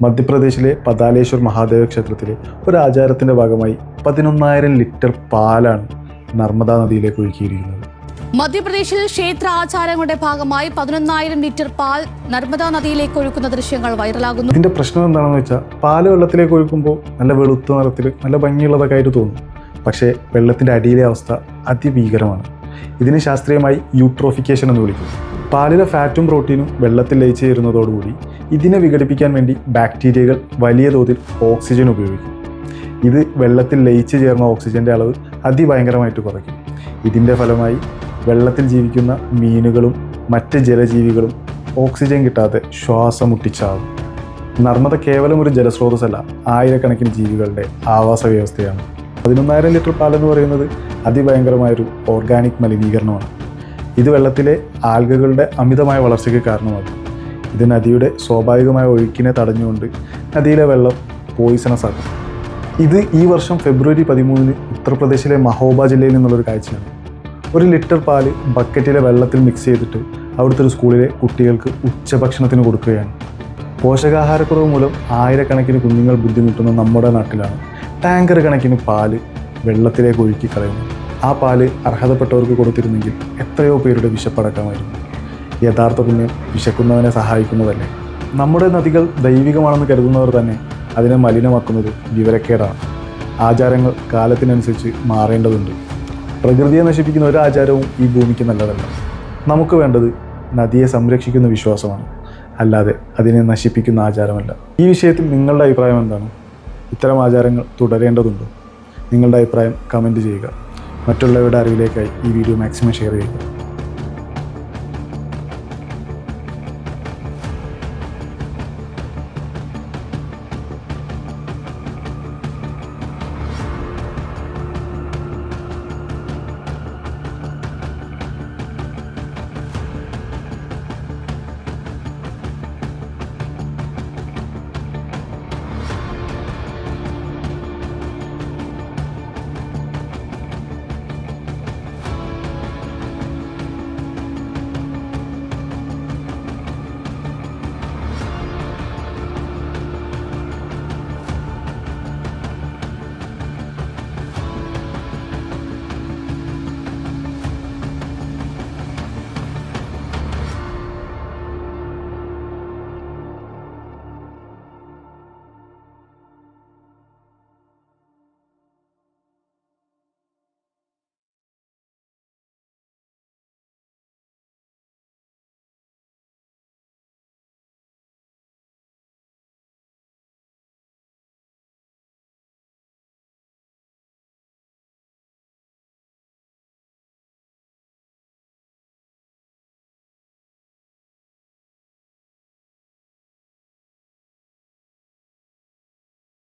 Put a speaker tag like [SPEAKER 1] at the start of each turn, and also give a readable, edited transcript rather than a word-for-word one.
[SPEAKER 1] മധ്യപ്രദേശിലെ പതാലേശ്വർ മഹാദേവ ക്ഷേത്രത്തിലെ ഒരു ആചാരത്തിൻ്റെ ഭാഗമായി 11,000 ലിറ്റർ പാലാണ് നർമ്മദാ നദിയിലേക്ക് ഒഴുക്കിയിരിക്കുന്നത്.
[SPEAKER 2] മധ്യപ്രദേശിൽ ക്ഷേത്ര ആചാരങ്ങളുടെ ഭാഗമായി 11,000 ലിറ്റർ പാൽ നർമ്മദാ നദിയിലേക്ക് ഒഴുക്കുന്ന ദൃശ്യങ്ങൾ വൈറലാകുന്നു.
[SPEAKER 1] ഇതിൻ്റെ പ്രശ്നം എന്താണെന്ന് വെച്ചാൽ പാല് വെള്ളത്തിലേക്ക് ഒഴുക്കുമ്പോൾ നല്ല വെളുത്ത നിറത്തിൽ നല്ല ഭംഗിയുള്ളതൊക്കെ ആയിട്ട് തോന്നും. പക്ഷേ വെള്ളത്തിൻ്റെ അടിയിലെ അവസ്ഥ അതിഭീകരമാണ്. ഇതിന് ശാസ്ത്രീയമായി യൂട്രോഫിക്കേഷൻ എന്ന് വിളിക്കും. പാലിലെ ഫാറ്റും പ്രോട്ടീനും വെള്ളത്തിൽ ലയിച്ചു ചേരുന്നതോടുകൂടി ഇതിനെ വിഘടിപ്പിക്കാൻ വേണ്ടി ബാക്ടീരിയകൾ വലിയ തോതിൽ ഓക്സിജൻ ഉപയോഗിക്കും. ഇത് വെള്ളത്തിൽ ലയിച്ചു ചേർന്ന ഓക്സിജൻ്റെ അളവ് അതിഭയങ്കരമായിട്ട് കുറയ്ക്കും. ഇതിൻ്റെ ഫലമായി വെള്ളത്തിൽ ജീവിക്കുന്ന മീനുകളും മറ്റ് ജലജീവികളും ഓക്സിജൻ കിട്ടാതെ ശ്വാസം മുട്ടിച്ചാവും. നർമ്മദ കേവലം ഒരു ജലസ്രോതസ്സല്ല, ആയിരക്കണക്കിന് ജീവികളുടെ ആവാസ വ്യവസ്ഥയാണ്. 11,000 ലിറ്റർ പാലെന്ന് പറയുന്നത് അതിഭയങ്കരമായൊരു ഓർഗാനിക് മലിനീകരണമാണ്. ഇത് വെള്ളത്തിലെ ആൽഗകളുടെ അമിതമായ വളർച്ചയ്ക്ക് കാരണമാകും. ഇത് നദിയുടെ സ്വാഭാവികമായ ഒഴുക്കിനെ തടഞ്ഞുകൊണ്ട് നദിയിലെ വെള്ളം പോയിസണസ് ആക്കും. ഇത് ഈ വർഷം ഫെബ്രുവരി 13 ഉത്തർപ്രദേശിലെ മഹോബ ജില്ലയിൽ നിന്നുള്ളൊരു കാഴ്ചയാണ്. 1 ലിറ്റർ പാല് ബക്കറ്റിലെ വെള്ളത്തിൽ മിക്സ് ചെയ്തിട്ട് അവിടുത്തെ ഒരു സ്കൂളിലെ കുട്ടികൾക്ക് ഉച്ചഭക്ഷണത്തിന് കൊടുക്കുകയാണ്. പോഷകാഹാരക്കുറവ് മൂലം ആയിരക്കണക്കിന് കുഞ്ഞുങ്ങൾ ബുദ്ധിമുട്ടുന്ന നമ്മുടെ നാട്ടിലാണ് ടാങ്കർ കണക്കിന് പാല് വെള്ളത്തിലേക്ക് ഒഴുക്കി കളയുന്നത്. ആ പാല് അർഹതപ്പെട്ടവർക്ക് കൊടുത്തിരുന്നെങ്കിൽ എത്രയോ പേരുടെ വിശപ്പടക്കമായിരുന്നു. യഥാർത്ഥ പുണ്യം വിശക്കുന്നവനെ സഹായിക്കുന്നതല്ലേ. നമ്മുടെ നദികൾ ദൈവികമാണെന്ന് കരുതുന്നവർ തന്നെ അതിനെ മലിനമാക്കുന്നത് വിവരക്കേടാണ്. ആചാരങ്ങൾ കാലത്തിനനുസരിച്ച് മാറേണ്ടതുണ്ട്. പ്രകൃതിയെ നശിപ്പിക്കുന്ന ഒരു ആചാരവും ഈ ഭൂമിക്ക് നല്ലതല്ല. നമുക്ക് വേണ്ടത് നദിയെ സംരക്ഷിക്കുന്ന വിശ്വാസമാണ്, അല്ലാതെ അതിനെ നശിപ്പിക്കുന്ന ആചാരമല്ല. ഈ വിഷയത്തിൽ നിങ്ങളുടെ അഭിപ്രായം എന്താണ്? ഇത്തരം ആചാരങ്ങൾ തുടരേണ്ടതുണ്ടോ? നിങ്ങളുടെ അഭിപ്രായം കമൻറ്റ് ചെയ്യുക. മറ്റുള്ളവരുടെ അറിവിലേക്കായി ഈ വീഡിയോ മാക്സിമം ഷെയർ ചെയ്യുക.